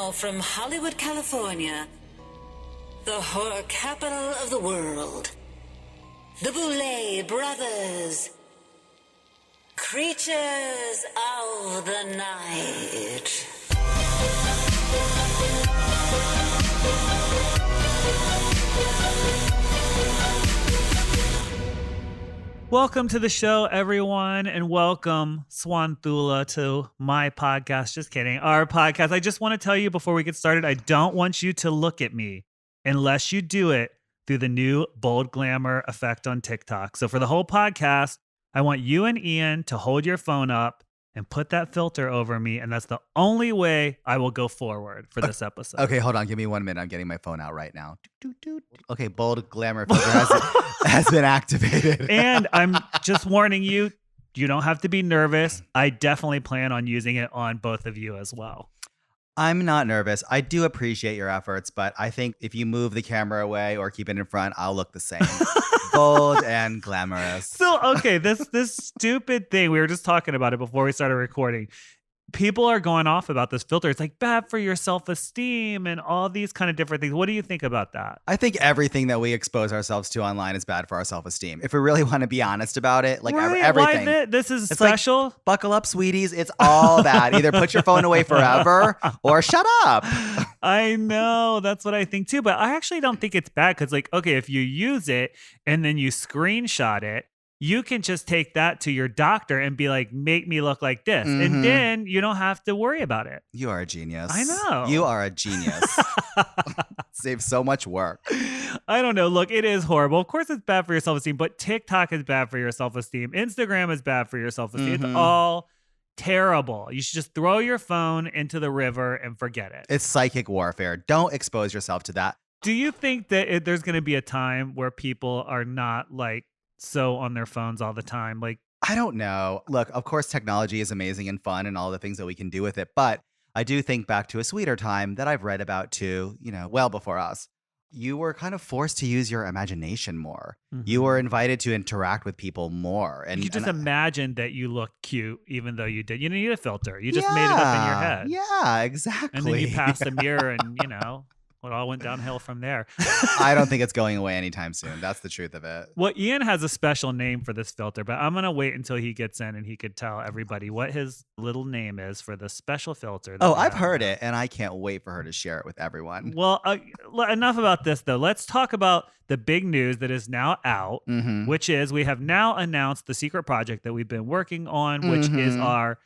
now from Hollywood, California, the horror capital of the world, the Boulet brothers, creatures of the night. Welcome to the show, everyone, and welcome, Swanthula, to my podcast. Just kidding, our podcast. I just want to tell you before we get started, I don't want you to look at me unless you do it through the new bold glamour effect on TikTok. So for the whole podcast, I want you and Ian to hold your phone up and put that filter over me, and that's the only way I will go forward for this episode. Okay, hold on. Give me 1 minute. I'm getting my phone out right now. Okay, bold glamour filter has been activated. And I'm just warning you, you don't have to be nervous. I definitely plan on using it on both of you as well. I'm not nervous. I do appreciate your efforts, but I think if you move the camera away or keep it in front, I'll look the same. Bold and glamorous. So, okay, this stupid thing, we were just talking about it before we started recording. People are going off about this filter. It's like bad for your self-esteem and all these kind of different things. What do you think about that? I think everything that we expose ourselves to online is bad for our self-esteem. If we really want to be honest about it, like right? everything. Why this is it's special. Like, buckle up, sweeties. It's all bad. Either put your phone away forever or shut up. I know. That's what I think too. But I actually don't think it's bad because, like, okay, if you use it and then you screenshot it, you can just take that to your doctor and be like, make me look like this. Mm-hmm. And then you don't have to worry about it. You are a genius. I know. You are a genius. Saves so much work. I don't know. Look, it is horrible. Of course, it's bad for your self-esteem, but TikTok is bad for your self-esteem. Instagram is bad for your self-esteem. Mm-hmm. It's all terrible. You should just throw your phone into the river and forget it. It's psychic warfare. Don't expose yourself to that. Do you think that there's going to be a time where people are not like so on their phones all the time? Like, I don't know. Look, of course, technology is amazing and fun and all the things that we can do with it. But I do think back to a sweeter time that I've read about too, well before us. You were kind of forced to use your imagination more. mm-hmm. You were invited to interact with people more. And you just imagine that you look cute, even though you did. You don't need a filter. You just made it up in your head. Yeah, exactly. And then you passed a mirror and, it all went downhill from there. I don't think it's going away anytime soon. That's the truth of it. Well, Ian has a special name for this filter, but I'm going to wait until he gets in and he could tell everybody what his little name is for the special filter. Oh, I've heard it, and I can't wait for her to share it with everyone. Well, enough about this, though. Let's talk about the big news that is now out, mm-hmm. which is we have now announced the secret project that we've been working on, which is our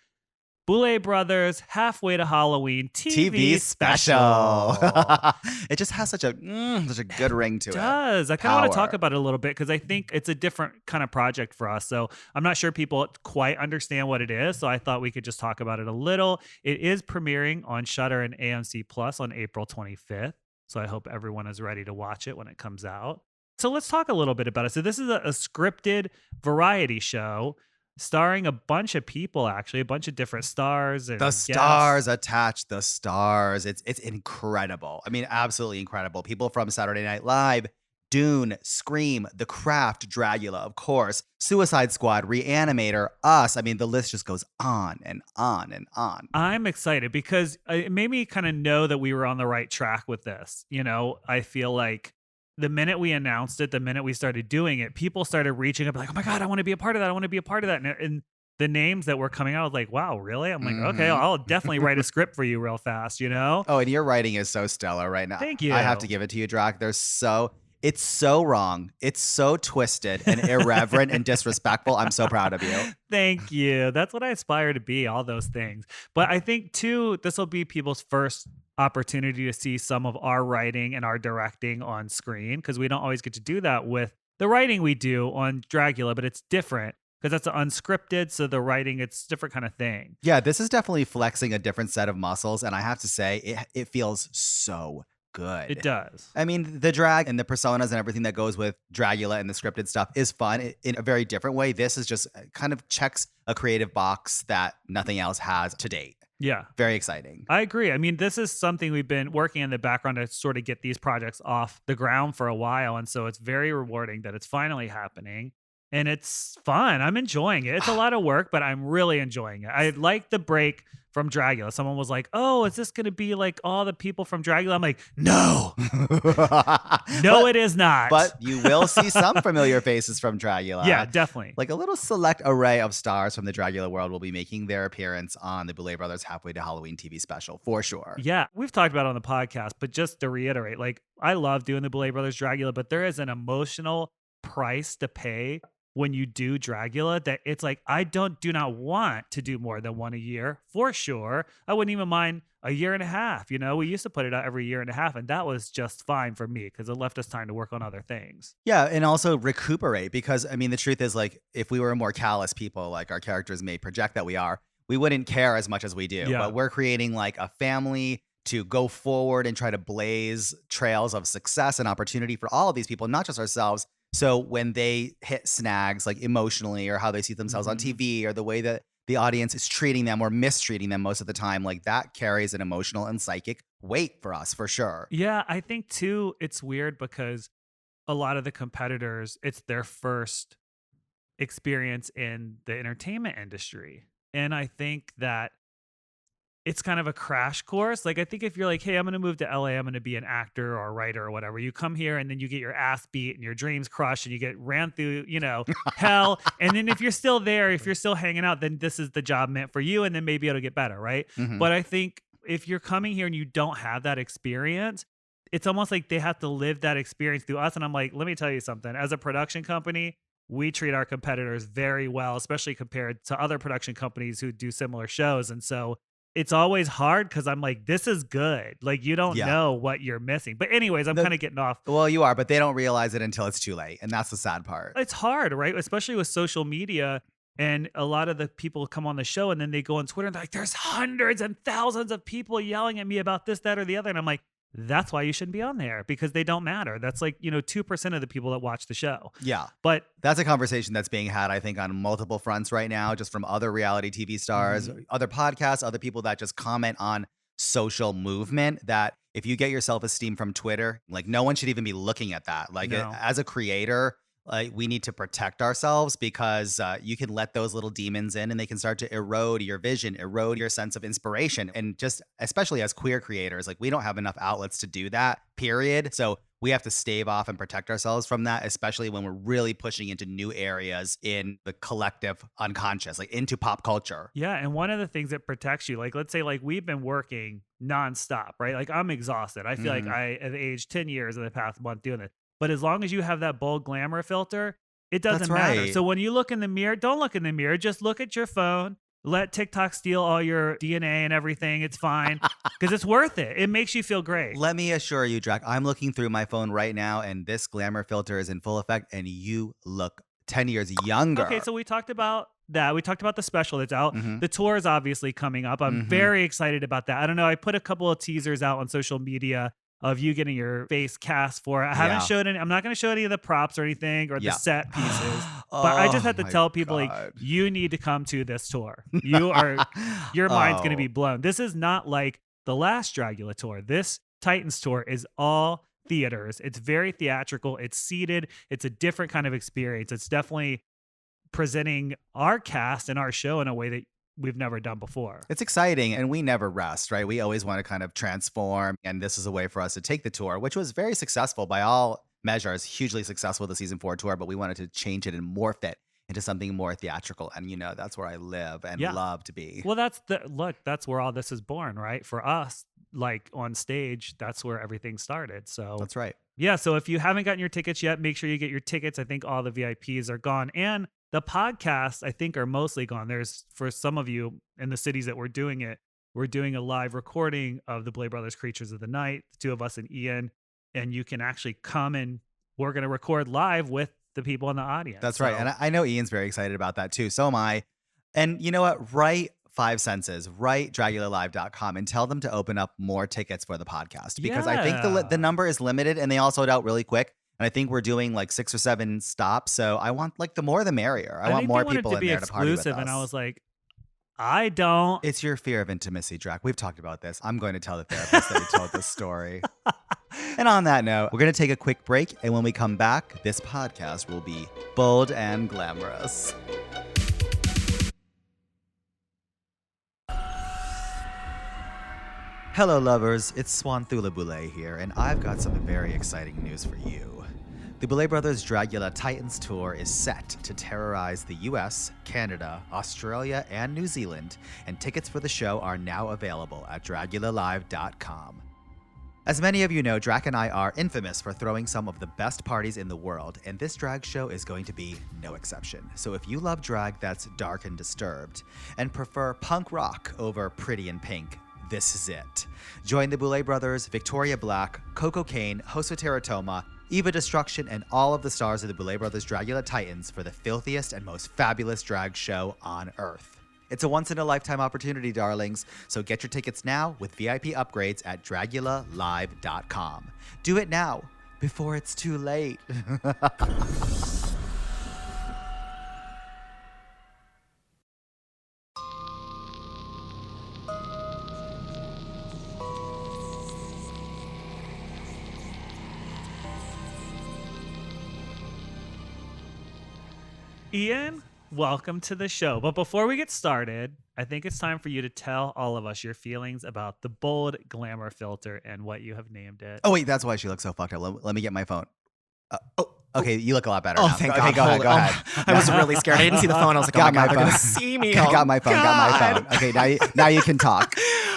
Boulet Brothers Halfway to Halloween TV special. It just has such a good ring to it. It does. I kind of want to talk about it a little bit because I think it's a different kind of project for us. So I'm not sure people quite understand what it is. So I thought we could just talk about it a little. It is premiering on Shudder and AMC Plus on April 25th. So I hope everyone is ready to watch it when it comes out. So let's talk a little bit about it. So this is a scripted variety show starring a bunch of people, actually, a bunch of different stars. And the stars attached, the stars. It's incredible. I mean, absolutely incredible. People from Saturday Night Live, Dune, Scream, The Craft, Dragula, of course, Suicide Squad, Reanimator, Us. I mean, the list just goes on and on and on. I'm excited because it made me kind of know that we were on the right track with this. I feel like the minute we announced it, the minute we started doing it, people started reaching up like, oh my God, I want to be a part of that. I want to be a part of that. And the names that were coming out, I was like, wow, really? I'm like, okay, I'll definitely write a script for you real fast, Oh, and your writing is so stellar right now. Thank you. I have to give it to you, Drac. It's so wrong. It's so twisted and irreverent and disrespectful. I'm so proud of you. Thank you. That's what I aspire to be, all those things. But I think, too, this will be people's first opportunity to see some of our writing and our directing on screen because we don't always get to do that with the writing we do on Dragula, but it's different because that's unscripted. So the writing, it's a different kind of thing. Yeah, this is definitely flexing a different set of muscles. And I have to say, it feels so good. It does. I mean, the drag and the personas and everything that goes with Dragula and the scripted stuff is fun in a very different way. This is just kind of checks a creative box that nothing else has to date. Yeah. Very exciting. I agree. I mean, this is something we've been working in the background to sort of get these projects off the ground for a while. And so it's very rewarding that it's finally happening. and it's fun. I'm enjoying it. It's a lot of work, but I'm really enjoying it. I like the break from Dragula. Someone was like, "Oh, is this going to be like all the people from Dragula?" I'm like, "No, no, it is not." But you will see some familiar faces from Dragula. Yeah, definitely. Like a little select array of stars from the Dragula world will be making their appearance on the Boulet Brothers Halfway to Halloween TV special for sure. Yeah, we've talked about it on the podcast, but just to reiterate, like I love doing the Boulet Brothers Dragula, but there is an emotional price to pay when you do Dragula that it's like I do not want to do more than one a year for sure. I wouldn't even mind a year and a half. You know, we used to put it out every year and a half, and that was just fine for me because it left us time to work on other things. Yeah, and also recuperate because I mean the truth is like if we were more callous people like our characters may project that we wouldn't care as much as we do. Yeah. But we're creating like a family to go forward and try to blaze trails of success and opportunity for all of these people, not just ourselves. So when they hit snags like emotionally or how they see themselves on TV or the way that the audience is treating them or mistreating them most of the time, like that carries an emotional and psychic weight for us for sure. Yeah, I think too, it's weird because a lot of the competitors, it's their first experience in the entertainment industry. And I think that it's kind of a crash course. Like, I think if you're like, hey, I'm going to move to LA, I'm going to be an actor or a writer or whatever, you come here and then you get your ass beat and your dreams crushed and you get ran through, hell. And then if you're still there, if you're still hanging out, then this is the job meant for you. And then maybe it'll get better. Right. Mhm. But I think if you're coming here and you don't have that experience, it's almost like they have to live that experience through us. And I'm like, let me tell you something. As a production company, we treat our competitors very well, especially compared to other production companies who do similar shows. And so it's always hard because I'm like, this is good. Like, you don't know what you're missing. But anyways, I'm kind of getting off. Well, you are, but they don't realize it until it's too late. And that's the sad part. It's hard, right? Especially with social media. And a lot of the people come on the show and then they go on Twitter and they're like, there's hundreds and thousands of people yelling at me about this, that, or the other. And I'm like, that's why you shouldn't be on there because they don't matter. That's like, 2% of the people that watch the show. Yeah. But that's a conversation that's being had, I think, on multiple fronts right now, just from other reality TV stars, other podcasts, other people that just comment on social movement that if you get your self-esteem from Twitter, like no one should even be looking at that. Like as a creator, like we need to protect ourselves because you can let those little demons in and they can start to erode your vision, erode your sense of inspiration. And just especially as queer creators, like we don't have enough outlets to do that, period. So we have to stave off and protect ourselves from that, especially when we're really pushing into new areas in the collective unconscious, like into pop culture. Yeah. And one of the things that protects you, like, let's say like we've been working nonstop, right? Like I'm exhausted. I feel like I have aged 10 years in the past month doing it. But as long as you have that bold glamour filter, it doesn't matter. Right. So when you look in the mirror, don't look in the mirror. Just look at your phone. Let TikTok steal all your DNA and everything. It's fine because it's worth it. It makes you feel great. Let me assure you, Drac, I'm looking through my phone right now and this glamour filter is in full effect and you look 10 years younger. Okay, so we talked about that. We talked about the special that's out. The tour is obviously coming up. I'm very excited about that. I don't know. I put a couple of teasers out on social media of you getting your face cast for it. I haven't showed any. I'm not going to show any of the props or anything or the set pieces. But I just have to tell people like you need to come to this tour. Your mind's going to be blown. This is not like the last Dragula tour. This Titans tour is all theaters. It's very theatrical. It's seated. It's a different kind of experience. It's definitely presenting our cast and our show in a way that we've never done before. It's exciting and we never rest, right? We always want to kind of transform. And this is a way for us to take the tour, which was very successful by all measures, hugely successful, the season 4 tour, but we wanted to change it and morph it into something more theatrical. And that's where I live and love to be. Well, that's where all this is born, right? For us, like on stage, that's where everything started. So that's right. Yeah. So if you haven't gotten your tickets yet, make sure you get your tickets. I think all the VIPs are gone. And the podcasts, I think, are mostly gone. There's, for some of you in the cities that we're doing it, we're doing a live recording of the Boulet Brothers Creatures of the Night, the two of us and Ian, and you can actually come and we're going to record live with the people in the audience. That's right. And I know Ian's very excited about that too. So am I. And you know what? Write 5 Senses, write dragulalive.com and tell them to open up more tickets for the podcast because I think the number is limited and they all sold out really quick. And I think we're doing like 6 or 7 stops. So I want like the more the merrier. I want more people in there to party with us. And I was like, I don't. It's your fear of intimacy, Drac. We've talked about this. I'm going to tell the therapist that he told this story. And on that note, we're going to take a quick break. And when we come back, this podcast will be bold and glamorous. Hello, lovers. It's Swanthula Boulet here, and I've got some very exciting news for you. The Boulet Brothers Dragula Titans Tour is set to terrorize the US, Canada, Australia, and New Zealand, and tickets for the show are now available at dragulalive.com. As many of you know, Drac and I are infamous for throwing some of the best parties in the world, and this drag show is going to be no exception. So if you love drag that's dark and disturbed, and prefer punk rock over pretty and pink, this is it. Join the Boulet Brothers, Victoria Black, Coco Kane, Hoso Teratoma, Eva Destruction, and all of the stars of the Boulet Brothers Dragula Titans for the filthiest and most fabulous drag show on earth. It's a once-in-a-lifetime opportunity, darlings, so get your tickets now with VIP upgrades at dragulalive.com. Do it now, before it's too late. Ian, welcome to the show. But before we get started, I think it's time for you to tell all of us your feelings about the bold glamour filter and what you have named it. Oh, wait, that's why she looks so fucked up. Let me get my phone. Okay, you look a lot better Oh, now. thank Okay, God. go ahead. I was really scared. I didn't see the phone. I was like, oh my God, they're going to see me. Oh, Got my phone. God. Okay, now you can talk.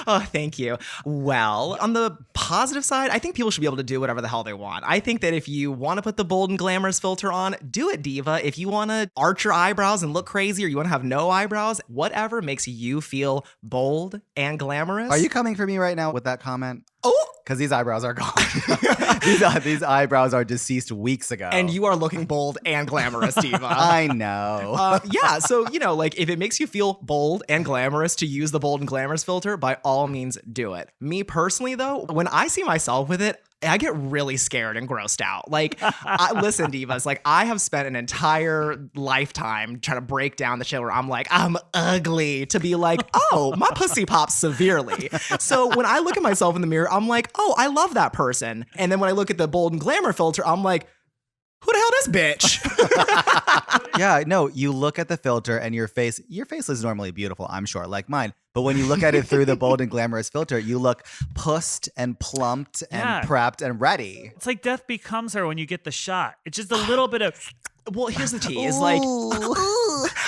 Oh, thank you. Well, on the positive side, I think people should be able to do whatever the hell they want. I think that if you want to put the bold and glamorous filter on, do it, diva. If you want to arch your eyebrows and look crazy, or you want to have no eyebrows, whatever makes you feel bold and glamorous. Are you coming for me right now with that comment? Oh! Because these eyebrows are gone. these eyebrows are deceased weeks ago. And you are looking bold and glamorous, diva. I know. Yeah, so, like, if it makes you feel bold and glamorous to use the bold and glamorous filter, by all means, do it. Me personally, though, when I see myself with it, I get really scared and grossed out. Like, listen, divas, like, I have spent an entire lifetime trying to break down the shit where I'm like, I'm ugly, to be like, oh, my pussy pops severely. So when I look at myself in the mirror, I'm like, oh, I love that person. And then when I look at the bold and glamour filter, I'm like, who the hell this bitch? Yeah, no, you look at the filter and your face is normally beautiful, I'm sure, like mine. But when you look at it through the bold and glamorous filter, you look pussed and plumped and prepped and ready. It's like death becomes her when you get the shot. It's just a little bit of... Well, here's the tea. Is like,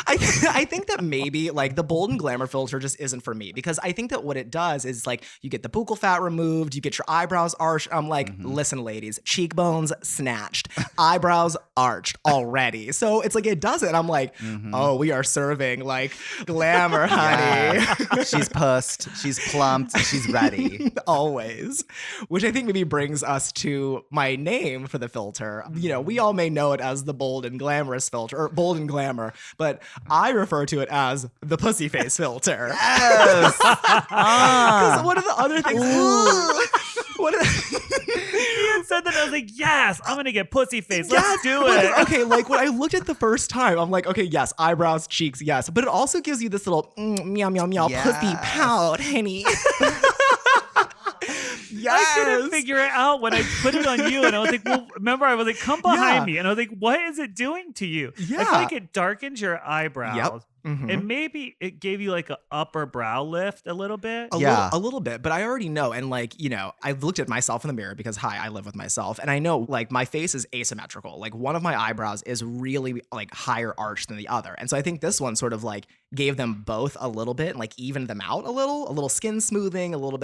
I think that maybe like the bold and glamour filter just isn't for me, because I think that what it does is like you get the buccal fat removed, you get your eyebrows arched. I'm like, listen, ladies, cheekbones snatched, eyebrows arched already. So it's like it does it. I'm like, oh, we are serving like glamour, honey. Yeah. She's pussed, she's plumped, she's ready. Always. Which I think maybe brings us to my name for the filter. We all may know it as the bold and glamorous filter, or bold and glamour, but I refer to it as the pussy face filter. Yes. Because one of the other things. Ian said that, I was like, yes, I'm gonna get pussy face. Let's do it. Okay, like when I looked at the first time, I'm like, okay, yes, eyebrows, cheeks, yes, but it also gives you this little meow meow meow pussy pout, honey. Yes. I couldn't figure it out when I put it on you, and I was like, well, remember, I was like, come behind me, and I was like, what is it doing to you? Yeah. I feel like it darkens your eyebrows. Yep. And maybe it gave you like an upper brow lift a little bit. A little bit, but I already know. And like, I've looked at myself in the mirror because I live with myself, and I know like my face is asymmetrical. Like one of my eyebrows is really like higher arched than the other. And so I think this one sort of like gave them both a little bit and like evened them out a little skin smoothing, a little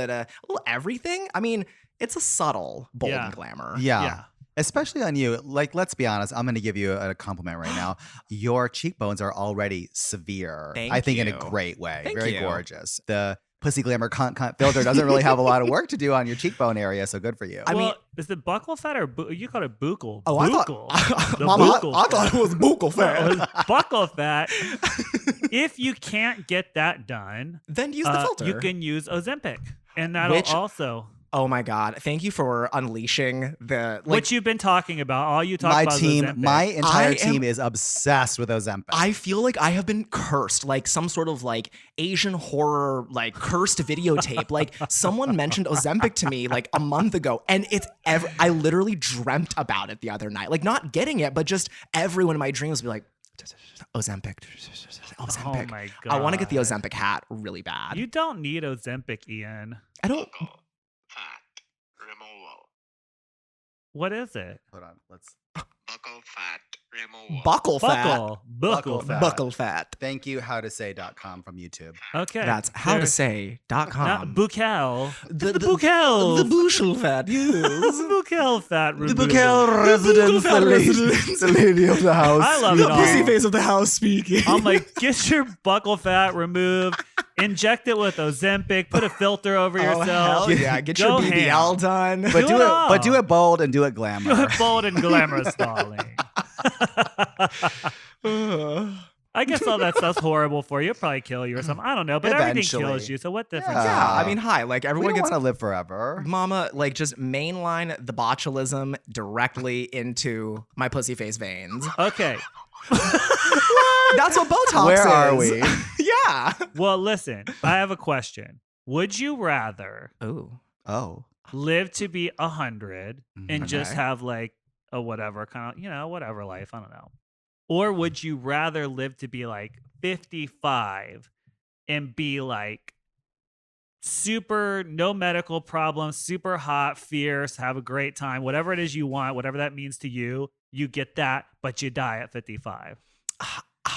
everything. I mean, it's a subtle bold and glamour. Yeah. Especially on you. Like, let's be honest. I'm going to give you a compliment right now. Your cheekbones are already severe. Thank I think you. in a great way. Thank Very you. gorgeous. The pussy glamour cunt filter doesn't really have a lot of work to do on your cheekbone area. So good for you. I mean, is it buccal fat or you call it buccal? Oh, buccal. I thought it was buccal fat. It was buccal fat. If you can't get that done, Then use the filter. you can use Ozempic, and that'll also. Oh my God. Thank you for unleashing the What you've been talking about. All you talk My about team, is Ozempic. my entire I am- team is obsessed with Ozempic. I feel like I have been cursed, like some sort of like Asian horror, like cursed videotape. Like someone mentioned Ozempic to me like a month ago, and I literally dreamt about it the other night. Like not getting it, but just everyone in my dreams would be like, Ozempic. Oh my God. I want to get the Ozempic hat really bad. You don't need Ozempic, Ian. I don't. Fat removal. What is it? Hold on, let's. Buckle fat removal. Buckle fat. Buckle fat. Buckle fat. Thank you, howtosay.com from YouTube. Okay. That's There's howtosay.com. not Buccal. The Buccal. The bushel fat. Yes. Buccal fat The removal. Buccal residence, fat residence. the lady of the house. I love it all. face of the house speaking. I'm like, get your buckle fat removed, inject it with Ozempic, put a filter over yourself. Hell yeah. Get your Go BBL ham. done. But Do do it it, all. but do it bold and do it Do glamour. it bold and glamorous, darling. I guess all that stuff's horrible for you. It'll probably kill you or something. I don't know, but everything Eventually. kills you. So what difference? Yeah. Yeah, I mean, hi. Like We everyone don't gets want to live forever. mama, like just mainline the botulism directly into my pussy face veins. Okay. That's what Botox Where is. are we? Yeah. Well, listen, I have a question. Would you rather Ooh. Oh. live to be 100 and just Okay. have like a whatever kind of, whatever life? I don't know. Or would you rather live to be like 55 and be like super, no medical problems, super hot, fierce, have a great time, whatever it is you want, whatever that means to you, you get that, but you die at 55?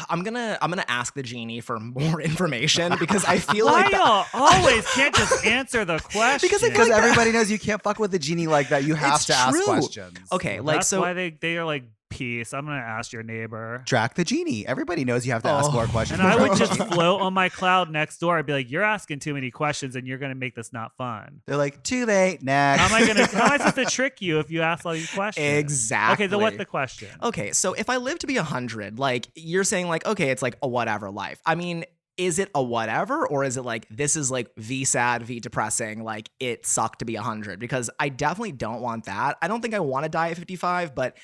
I'm gonna ask the genie for more information because I feel Why like that, y'all always can't just answer the question? Because I feel Because like that- everybody knows you can't fuck with the genie like that. You have It's to ask true. questions. okay, Well, like that's so why they are like, peace. I'm gonna ask your neighbor. Track the genie. Everybody knows you have to ask Oh. more questions. And I would bro. just float on my cloud next door. I'd be like, "You're asking too many questions, and you're gonna make this not fun." They're like, too late. Next. How am I supposed to trick you if you ask all these questions? Exactly. Okay, so what's the question? Okay, so if I live to be 100, like you're saying, like, okay, it's like a whatever life. I mean, is it a whatever, or is it like this is like V sad, V depressing, like it sucked to be 100? Because I definitely don't want that. I don't think I want to die at 55, but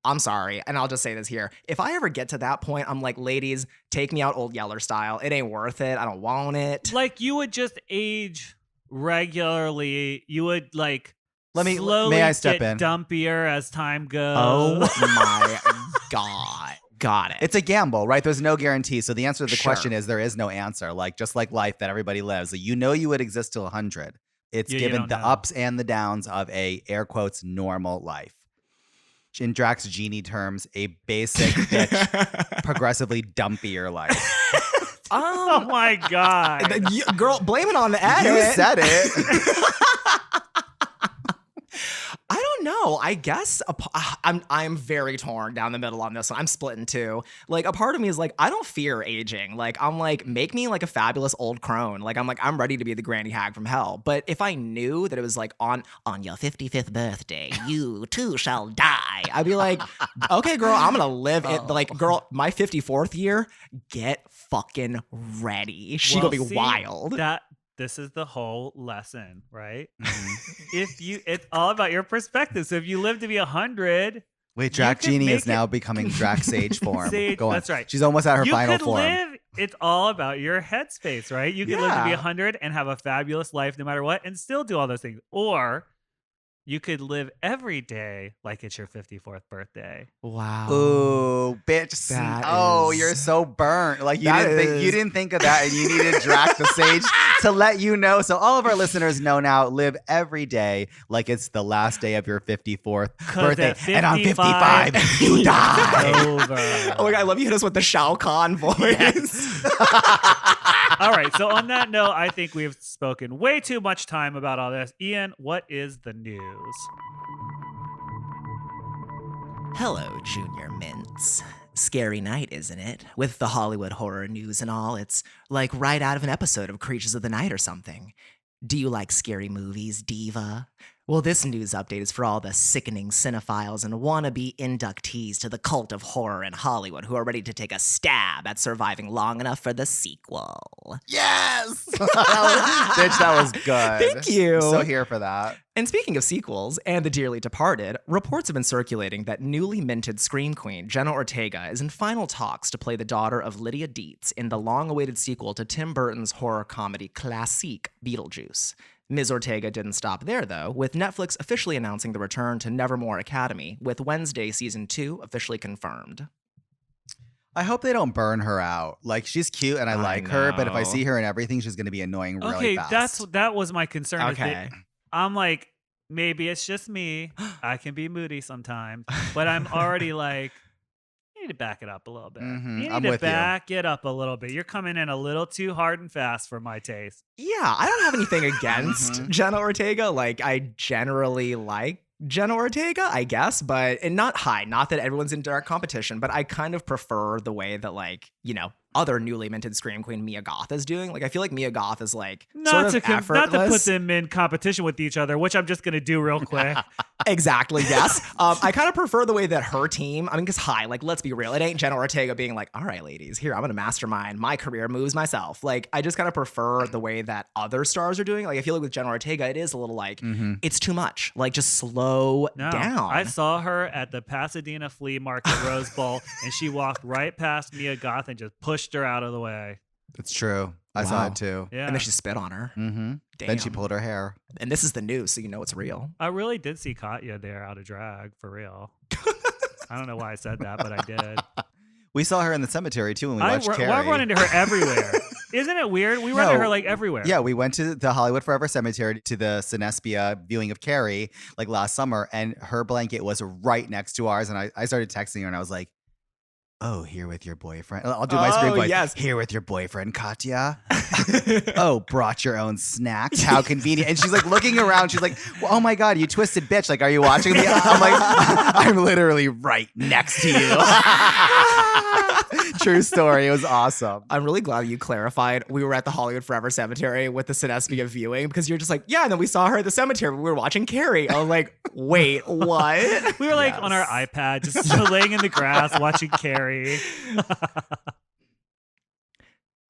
I'm sorry, and I'll just say this here. If I ever get to that point, I'm like, ladies, take me out Old Yeller style. It ain't worth it. I don't want it. Like you would just age regularly. You would like slowly may I step get in? dumpier as time goes. Oh my God. Got it. It's a gamble, right? There's no guarantee. So the answer to the Sure. question is there is no answer. Like just like life that everybody lives. You know you would exist till 100. It's Yeah, you given don't the know. ups and the downs of a air quotes normal life. In Drax Genie terms, a basic bitch, progressively dumpier life. Oh my god. Girl, blame it on the edit. You said it. I don't know. I guess I'm very torn down the middle on this one. I'm split in two. Like a part of me is like, I don't fear aging. Like I'm like, make me like a fabulous old crone. Like I'm ready to be the granny hag from hell. But if I knew that it was like on your 55th birthday, you too shall die, I'd be like, okay, girl, I'm gonna live it. Like, girl, my 54th year, get fucking ready. She Well, gonna be see, wild. This is the whole lesson, right? Mm-hmm. It's all about your perspective. So if you live to be 100, Wait, Drax could Genie make is now becoming Drax Sage form. Sage, Go on. that's right. She's almost at her you final could form. live. It's all about your headspace, right? You could live to be Yeah. 100 and have a fabulous life no matter what, and still do all those things. Or you could live every day like it's your 54th birthday. Wow. Ooh, bitch! That Oh, is- you're so burnt. Like you That didn't is- think of that, and you needed Drax the Sage to let you know. So all of our listeners know now. Live every day like it's the last day of your 54th 'Cause birthday, at and on 55, 55 you die. Over. Oh my God, I love you hit us with the Shao Kahn voice. All right. So on that note, I think we've spoken way too much time about all this. Ian, what is the news? Hello, Junior Mints. Scary night, isn't it? With the Hollywood horror news and all, it's like right out of an episode of Creatures of the Night or something. Do you like scary movies, diva? Well, this news update is for all the sickening cinephiles and wannabe inductees to the cult of horror in Hollywood who are ready to take a stab at surviving long enough for the sequel. Yes! Bitch, that was good. Thank you. So here for that. And speaking of sequels and the dearly departed, reports have been circulating that newly minted Scream Queen Jenna Ortega is in final talks to play the daughter of Lydia Dietz in the long-awaited sequel to Tim Burton's horror comedy classique Beetlejuice. Ms. Ortega didn't stop there, though, with Netflix officially announcing the return to Nevermore Academy, with Wednesday Season 2 officially confirmed. I hope they don't burn her out. Like, she's cute and I like her, but if I see her in everything, she's going to be annoying really fast. That was my concern. is Okay. that I'm like, maybe it's just me. I can be moody sometimes, but I'm already like, you need to back it up a little bit. Mhm, You need I'm to with you. back it up a little bit. You're coming in a little too hard and fast for my taste. Yeah, I don't have anything against Jenna Ortega. Like, I generally like Jenna Ortega, I guess, but and not high. Not that everyone's in direct competition, but I kind of prefer the way that, like, you know, other newly minted Scream Queen Mia Goth is doing. Like, I feel like Mia Goth is like Not sort of to effortless. put them in competition with each other, which I'm just going to do real quick. Exactly, yes. I kind of prefer the way that her team, I mean, because like, let's be real. It ain't Jenna Ortega being like, all right, ladies, here, I'm going to mastermind my career moves myself. Like, I just kind of prefer the way that other stars are doing. Like, I feel like with Jenna Ortega, it is a little like, it's too much. Like, just slow No, down. I saw her at the Pasadena Flea Market Rose Bowl, and she walked right past Mia Goth and just pushed her out of the way. It's true. I saw Wow. it too. Yeah. And then she spit on her. Mm-hmm. Damn. Then she pulled her hair. And this is the news, so you know it's real. I really did see Katya there out of drag, for real. I don't know why I said that, but I did. We saw her in the cemetery too when we watched Carrie. I run into her everywhere. Isn't it weird? We run into her like everywhere. Yeah, we went to the Hollywood Forever Cemetery to the Cinespia viewing of Carrie like last summer, and her blanket was right next to ours. And I started texting her, and I was like, "Oh, here with your boyfriend." I'll do my screen voice. Yes. Here with your boyfriend, Katya. Oh, brought your own snacks. How convenient. And she's like looking around. She's like, well, "Oh my God, you twisted bitch. Like, are you watching me?" I'm like, "I'm literally right next to you." True story. It was awesome. I'm really glad you clarified. We were at the Hollywood Forever Cemetery with the Cinespia viewing because you're just like, yeah, and then we saw her at the cemetery. We were watching Carrie. I was like, wait, what? We were like on our iPad, just laying in the grass, watching Carrie.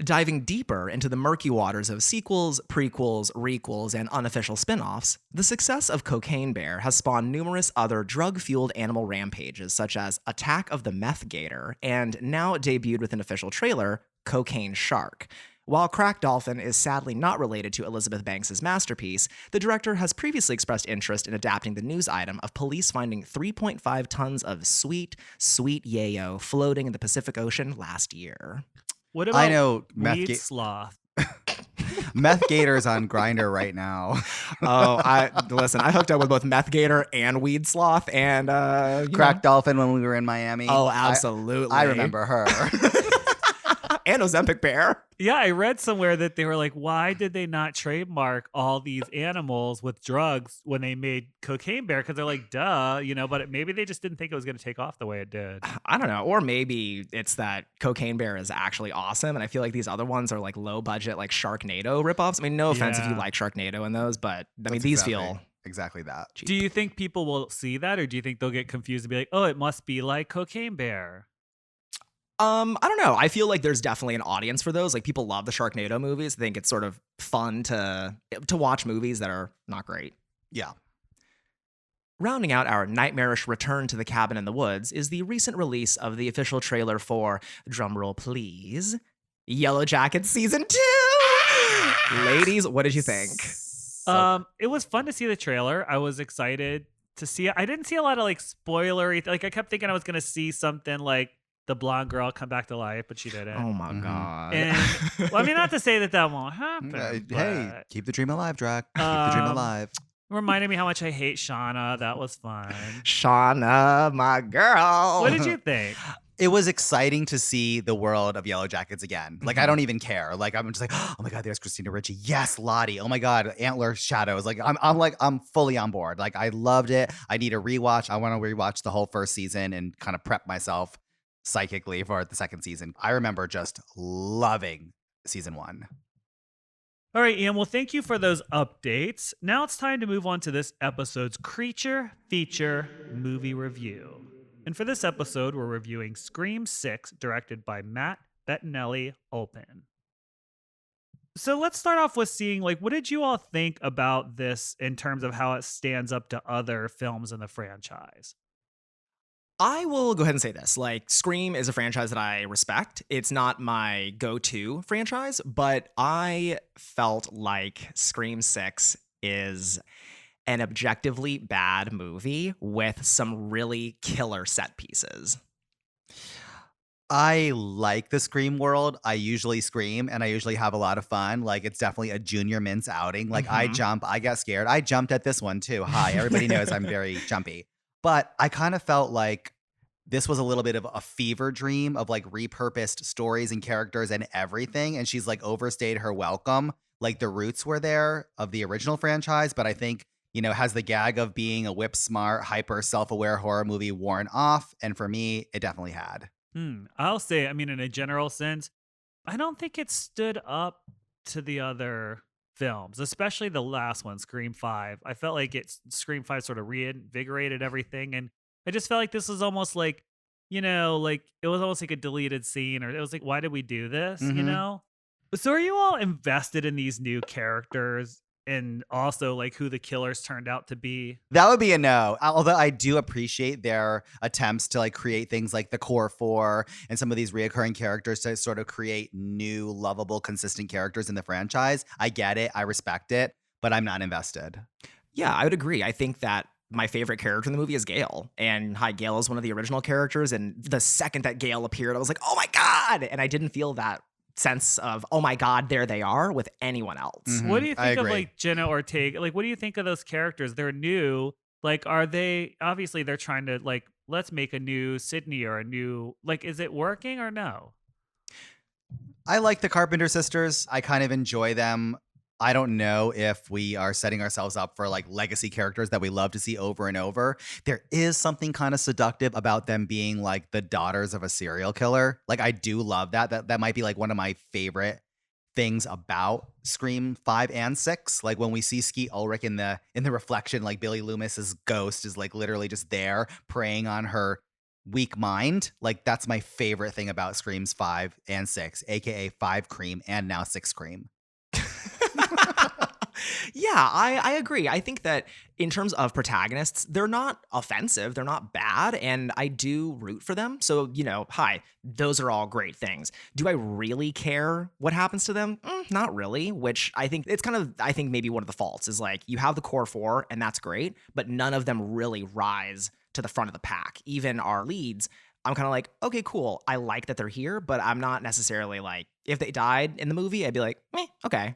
Diving deeper into the murky waters of sequels, prequels, requels, and unofficial spin-offs, the success of Cocaine Bear has spawned numerous other drug-fueled animal rampages, such as Attack of the Meth Gator, and now debuted with an official trailer, Cocaine Shark. While Crack Dolphin is sadly not related to Elizabeth Banks' masterpiece, the director has previously expressed interest in adapting the news item of police finding 3.5 tons of sweet, sweet yayo floating in the Pacific Ocean last year. What about I know Weed Sloth? Meth Gator's on Grinder right now. Listen, I hooked up with both Meth Gator and Weed Sloth and Crack Dolphin when we were in Miami. Oh, absolutely. I remember her. And Ozempic Bear. Yeah, I read somewhere that they were like, why did they not trademark all these animals with drugs when they made Cocaine Bear? Because they're like, duh, but maybe they just didn't think it was going to take off the way it did. I don't know. Or maybe it's that Cocaine Bear is actually awesome. And I feel like these other ones are like low budget, like Sharknado ripoffs. I mean, no offense if you Yeah. like Sharknado and those, but I mean, That's these exactly- feel exactly that. cheap. Do you think people will see that, or do you think they'll get confused and be like, oh, it must be like Cocaine Bear? I don't know. I feel like there's definitely an audience for those. Like, people love the Sharknado movies. I think it's sort of fun to watch movies that are not great. Yeah. Rounding out our nightmarish return to the cabin in the woods is the recent release of the official trailer for, drumroll please, Yellow Jackets Season 2! Ladies, what did you think? It was fun to see the trailer. I was excited to see it. I didn't see a lot of like spoilery. Like, I kept thinking I was going to see something like the blonde girl come back to life, but she didn't. Oh my Mhm. God. And well, I mean, not to say that won't happen. Hey, but keep the dream alive, Drac. Keep the dream alive. it reminded me how much I hate Shauna. That was fun. Shauna, my girl. What did you think? It was exciting to see the world of Yellow Jackets again. Like, Mm-hmm. I don't even care. Like, I'm just like, oh my God, there's Christina Ricci. Yes, Lottie. Oh my God, Antler Shadows. Like, I'm fully on board. Like, I loved it. I need a rewatch. I want to rewatch the whole first season and kind of prep myself psychically for the second season. I remember just loving season 1. All right, Ian. Well, thank you for those updates. Now it's time to move on to this episode's Creature Feature Movie Review. And for this episode, we're reviewing Scream 6, directed by Matt Bettinelli-Olpin. So let's start off with seeing, like, what did you all think about this in terms of how it stands up to other films in the franchise? I will go ahead and say this. Like, Scream is a franchise that I respect. It's not my go-to franchise, but I felt like Scream 6 is an objectively bad movie with some really killer set pieces. I like the Scream world. I usually scream and I usually have a lot of fun. Like, it's definitely a junior mints outing. Like, I jump, I get scared. I jumped at this one too. Hi, everybody knows I'm very jumpy. But I kind of felt like this was a little bit of a fever dream of like repurposed stories and characters and everything. And she's like overstayed her welcome. Like, the roots were there of the original franchise, but I think, has the gag of being a whip smart, hyper self-aware horror movie worn off? And for me, it definitely had. I'll say, I mean, in a general sense, I don't think it stood up to the other films, especially the last one, Scream 5. I felt like Scream 5 sort of reinvigorated everything. And I just felt like this was almost like, like it was almost like a deleted scene, or it was like, why did we do this? Mhm. So are you all invested in these new characters and also like who the killers turned out to be? That would be a no. Although I do appreciate their attempts to like create things like the core four and some of these reoccurring characters to sort of create new, lovable, consistent characters in the franchise. I get it. I respect it, but I'm not invested. Yeah, I would agree. I think that my favorite character in the movie is Gale. And hi, Gale is one of the original characters. And the second that Gale appeared, I was like, oh my God. And I didn't feel that sense of, oh my God, there they are with anyone else. What do you I think of agree. like Jenna Ortega? Like, what do you think of those characters? They're new. Like, are they obviously they're trying to like, let's make a new Sydney or a new, like, is it working or no? I like the Carpenter sisters. I kind of enjoy them. I don't know if we are setting ourselves up for like legacy characters that we love to see over and over. There is something kind of seductive about them being like the daughters of a serial killer. Like, I do love that. That might be like one of my favorite things about Scream 5 and 6. Like, when we see Skeet Ulrich in the reflection, like Billy Loomis's ghost is like literally just there preying on her weak mind. Like, that's my favorite thing about Screams 5 and 6, aka 5 Cream and now 6 Cream. Yeah, I agree. I think that in terms of protagonists, they're not offensive. They're not bad. And I do root for them. So, hi, those are all great things. Do I really care what happens to them? Not really, which I think it's kind of, I think maybe one of the faults is like you have the core four and that's great, but none of them really rise to the front of the pack. Even our leads, I'm kind of like, okay, cool. I like that they're here, but I'm not necessarily like, if they died in the movie, I'd be like, okay.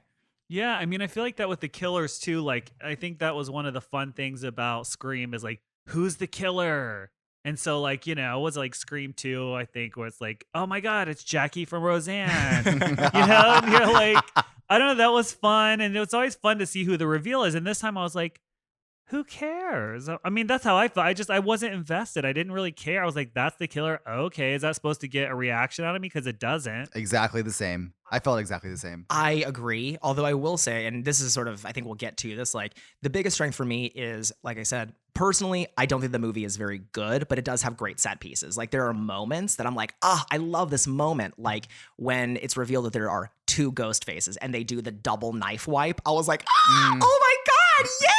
Yeah, I mean, I feel like that with the killers too. Like, I think that was one of the fun things about Scream is like, who's the killer? And so, like, it was like Scream 2, I think, where it's like, oh my God, it's Jackie from Roseanne. And you're like, I don't know, that was fun. And it's always fun to see who the reveal is. And this time I was like, who cares? I mean, that's how I felt. I wasn't invested. I didn't really care. I was like, that's the killer. Okay, is that supposed to get a reaction out of me? Because it doesn't. Exactly the same. I felt exactly the same. I agree. Although I will say, and this is sort of, I think we'll get to this, like the biggest strength for me is, like I said, personally, I don't think the movie is very good, but it does have great set pieces. Like, there are moments that I'm like, I love this moment. Like when it's revealed that there are two ghost faces and they do the double knife wipe. I was like, oh my God, yay!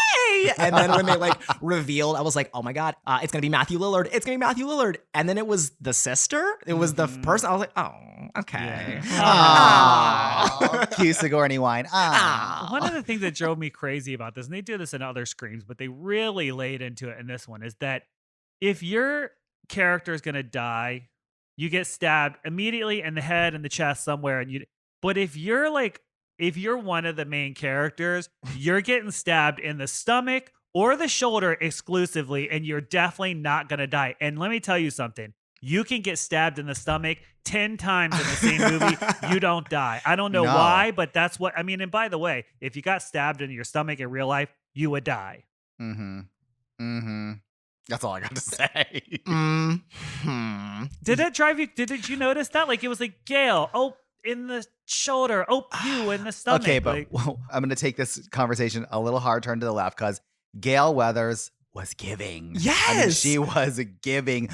And then when they like revealed, I was like, oh my God, it's going to be Matthew Lillard. It's going to be Matthew Lillard. And then it was the sister. It was the person. I was like, oh, okay. Cue Sigourney wine. One of the things that drove me crazy about this, and they do this in other Screams, but they really laid into it in this one, is that if your character is going to die, you get stabbed immediately in the head and the chest somewhere. But if you're one of the main characters, you're getting stabbed in the stomach or the shoulder exclusively, and you're definitely not going to die. And let me tell you something. You can get stabbed in the stomach 10 times in the same movie. You don't die. I don't know why, but that's what, I mean, and by the way, if you got stabbed in your stomach in real life, you would die. That's all I got to say. Did that drive you? Did you notice that? Like, it was like, Gale, oh, in the shoulder. Oh, you in the stomach. Okay, but Like, I'm going to take this conversation a little hard turn to the left because Gail Weathers was giving. I mean, Yes! she was giving.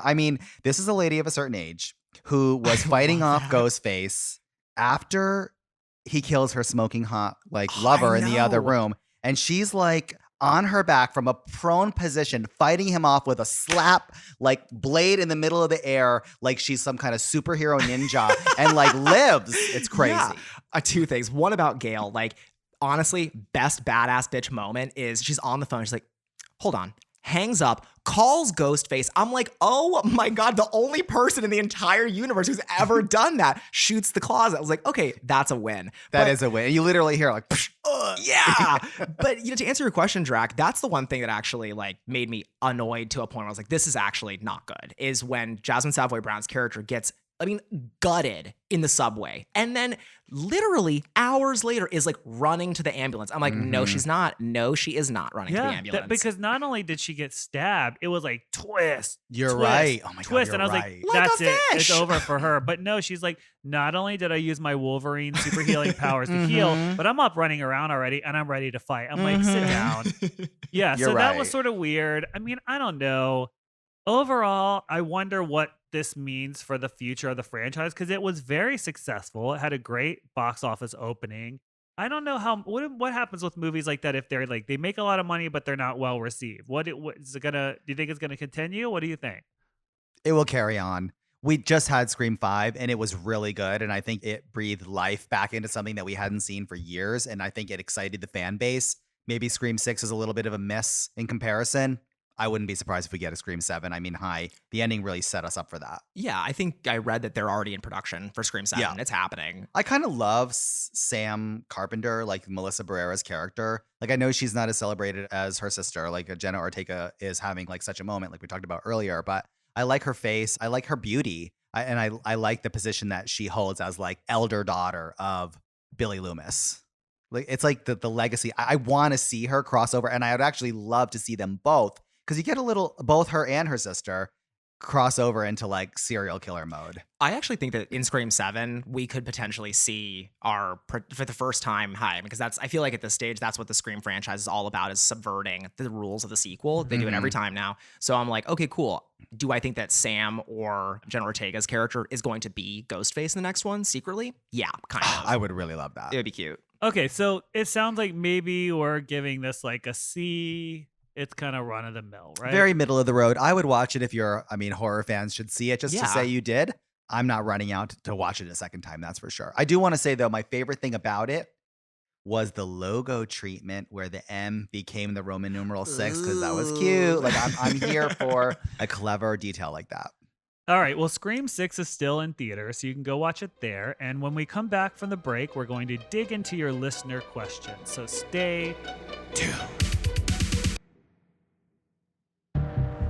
I mean, this is a lady of a certain age who was fighting love off that. Ghostface after he kills her smoking hot I lover in the other know. room. And she's like on her back from a prone position, fighting him off with a slap, like blade in the middle of the air, like she's some kind of superhero ninja and like lives. It's crazy. Yeah. Two things. One about Gail, like honestly, best badass bitch moment is she's on the phone. She's like, hold on, hangs up, calls Ghostface. I'm like, oh my God, the only person in the entire universe who's ever done that shoots the closet. I was like, okay, that's a win. That is a win. You literally hear like, psh, yeah. But to answer your question, Drac, that's the one thing that actually like made me annoyed to a point where I was like, this is actually not good, is when Jasmine Savoy Brown's character gets, gutted in the subway. And then literally hours later is like running to the ambulance. I'm like, no, she's not. No, she is not running to the ambulance. because not only did she get stabbed, it was like twist. You're twist, right. Oh my God, twist. you're And I was right. like, Like that's a it. It's fish. over for her. But no, she's like, not only did I use my Wolverine super healing powers to heal, but I'm up running around already and I'm ready to fight. I'm like, sit down. Yeah. You're So that was right. sort of weird. I mean, I don't know. Overall, I wonder what this means for the future of the franchise because it was very successful. It had a great box office opening. I don't know what happens with movies like that if they're like they make a lot of money but they're not well received. What is it gonna? Do you think it's gonna continue? What do you think? It will carry on. We just had Scream 5 and it was really good. And I think it breathed life back into something that we hadn't seen for years. And I think it excited the fan base. Maybe Scream 6 is a little bit of a miss in comparison. I wouldn't be surprised if we get a Scream 7. I mean, the ending really set us up for that. Yeah, I think I read that they're already in production for Scream 7. Yeah. It's happening. I kind of love Sam Carpenter, like Melissa Barrera's character. Like, I know she's not as celebrated as her sister. Like, Jenna Ortega is having like such a moment, like we talked about earlier. But I like her face. I like her beauty. I like the position that she holds as like elder daughter of Billy Loomis. Like, it's like the legacy. I want to see her cross over, and I would actually love to see them both because you get both her and her sister cross over into like serial killer mode. I actually think that in Scream 7, we could potentially see for the first time, because I feel like at this stage, that's what the Scream franchise is all about, is subverting the rules of the sequel. They do it every time now. So I'm like, okay, cool. Do I think that Sam or Jenna Ortega's character is going to be Ghostface in the next one secretly? Yeah, kind of. I would really love that. It would be cute. Okay, so it sounds like maybe we're giving this like a C. It's kind of run of the mill, right? Very middle of the road. I would watch it if horror fans should see it just to Yeah. say you did. I'm not running out to watch it a second time, that's for sure. I do want to say, though, my favorite thing about it was the logo treatment where the M became the Roman numeral 6 because that was cute. Like, I'm here for a clever detail like that. All right, well, Scream 6 is still in theater, so you can go watch it there. And when we come back from the break, we're going to dig into your listener questions. So stay tuned.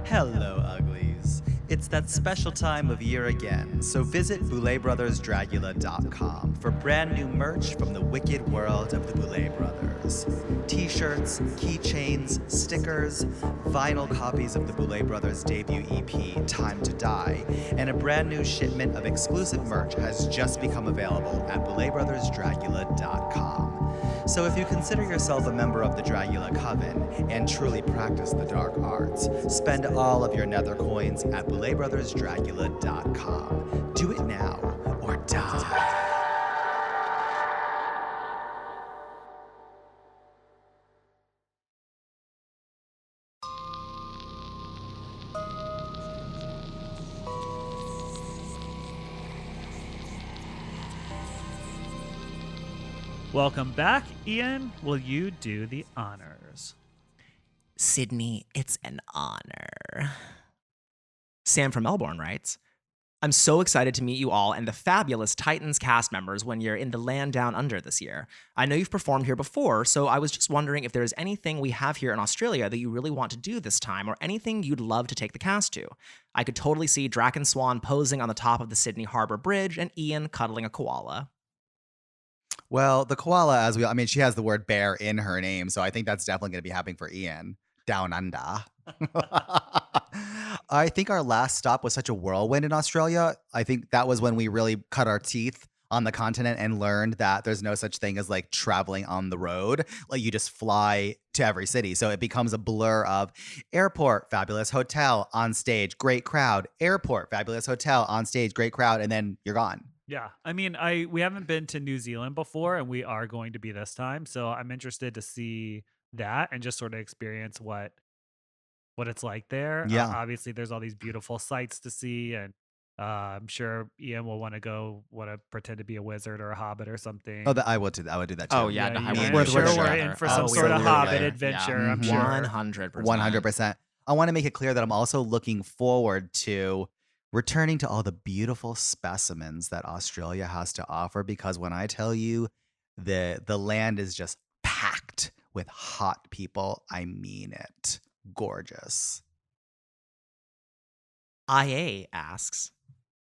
Hello, uglies. It's that special time of year again, so visit BouletBrothersDragula.com for brand new merch from the wicked world of the Boulet Brothers. T-shirts, keychains, stickers, vinyl copies of the Boulet Brothers debut EP, Time to Die, and a brand new shipment of exclusive merch has just become available at BouletBrothersDragula.com. So if you consider yourself a member of the Dragula Coven and truly practice the dark arts, spend all of your nether coins at BouletBrothersDragula.com. Do it now or die. Welcome back. Ian, will you do the honors? Sydney, it's an honor. Sam from Melbourne writes, I'm so excited to meet you all and the fabulous Titans cast members when you're in the land down under this year. I know you've performed here before, so I was just wondering if there's anything we have here in Australia that you really want to do this time or anything you'd love to take the cast to. I could totally see Drac and Swan posing on the top of the Sydney Harbour Bridge and Ian cuddling a koala. Well, the koala, she has the word bear in her name, so I think that's definitely going to be happening for Ian. Down under. I think our last stop was such a whirlwind in Australia. I think that was when we really cut our teeth on the continent and learned that there's no such thing as like traveling on the road. Like you just fly to every city. So it becomes a blur of airport, fabulous hotel, on stage, great crowd, airport, fabulous hotel, on stage, great crowd, and then you're gone. Yeah. I mean, we haven't been to New Zealand before, and we are going to be this time. So I'm interested to see that and just sort of experience what it's like there. Yeah. Obviously, there's all these beautiful sights to see, and I'm sure Ian will want to pretend to be a wizard or a hobbit or something. Oh, I would do that. I would do that too. Oh, yeah. Yeah, no, you and and we're I'm sure together. we're in for some sort of Absolutely. hobbit adventure. I'm Mhm. sure. 100%. 100%. I want to make it clear that I'm also looking forward to returning to all the beautiful specimens that Australia has to offer, because when I tell you the land is just packed with hot people, I mean it. Gorgeous. IA asks,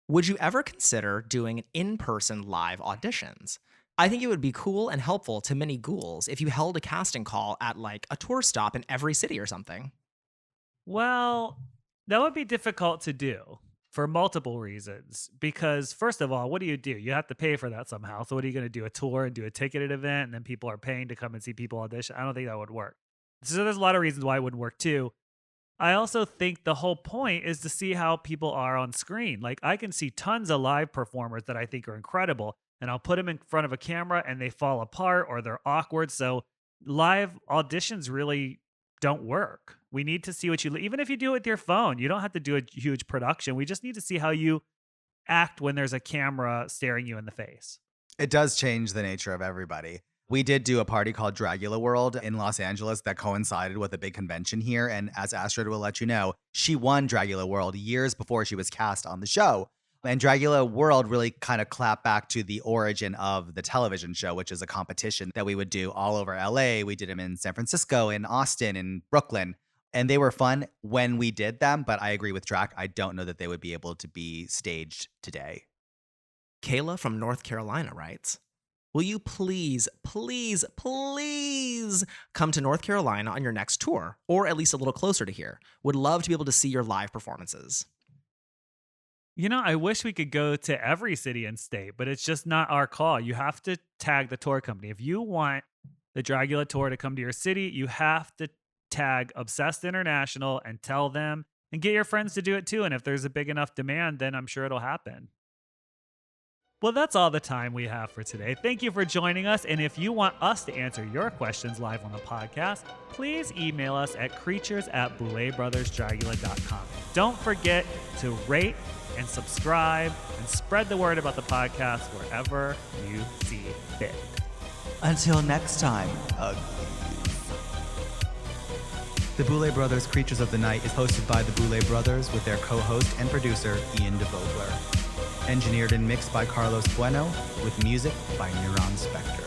would you ever consider doing in-person live auditions? I think it would be cool and helpful to many ghouls if you held a casting call at like a tour stop in every city or something. Well, that would be difficult to do for multiple reasons. Because first of all, what do? You have to pay for that somehow. So what are you going to do? A tour and do a ticketed event, and then people are paying to come and see people audition? I don't think that would work. So there's a lot of reasons why it wouldn't work too. I also think the whole point is to see how people are on screen. Like I can see tons of live performers that I think are incredible, and I'll put them in front of a camera and they fall apart or they're awkward. So live auditions really don't work. We need to see what even if you do it with your phone, you don't have to do a huge production. We just need to see how you act when there's a camera staring you in the face. It does change the nature of everybody. We did do a party called Dragula World in Los Angeles that coincided with a big convention here. And as Astrid will let you know, she won Dragula World years before she was cast on the show. And Dragula World really kind of clapped back to the origin of the television show, which is a competition that we would do all over LA. We did them in San Francisco, in Austin, in Brooklyn. And they were fun when we did them. But I agree with Drac. I don't know that they would be able to be staged today. Kayla from North Carolina writes, will you please, please, please come to North Carolina on your next tour, or at least a little closer to here? Would love to be able to see your live performances. You know, I wish we could go to every city and state, but it's just not our call. You have to tag the tour company. If you want the Dragula tour to come to your city, you have to tag Obsessed International and tell them and get your friends to do it too. And if there's a big enough demand, then I'm sure it'll happen. Well, that's all the time we have for today. Thank you for joining us. And if you want us to answer your questions live on the podcast, please email us at creatures@bouletbrothersdragula.com. Don't forget to rate and subscribe and spread the word about the podcast wherever you see fit. Until next time, The Boulet Brothers Creatures of the Night is hosted by the Boulet Brothers with their co-host and producer, Ian DeVogler. Engineered and mixed by Carlos Bueno, with music by Neuron Spector.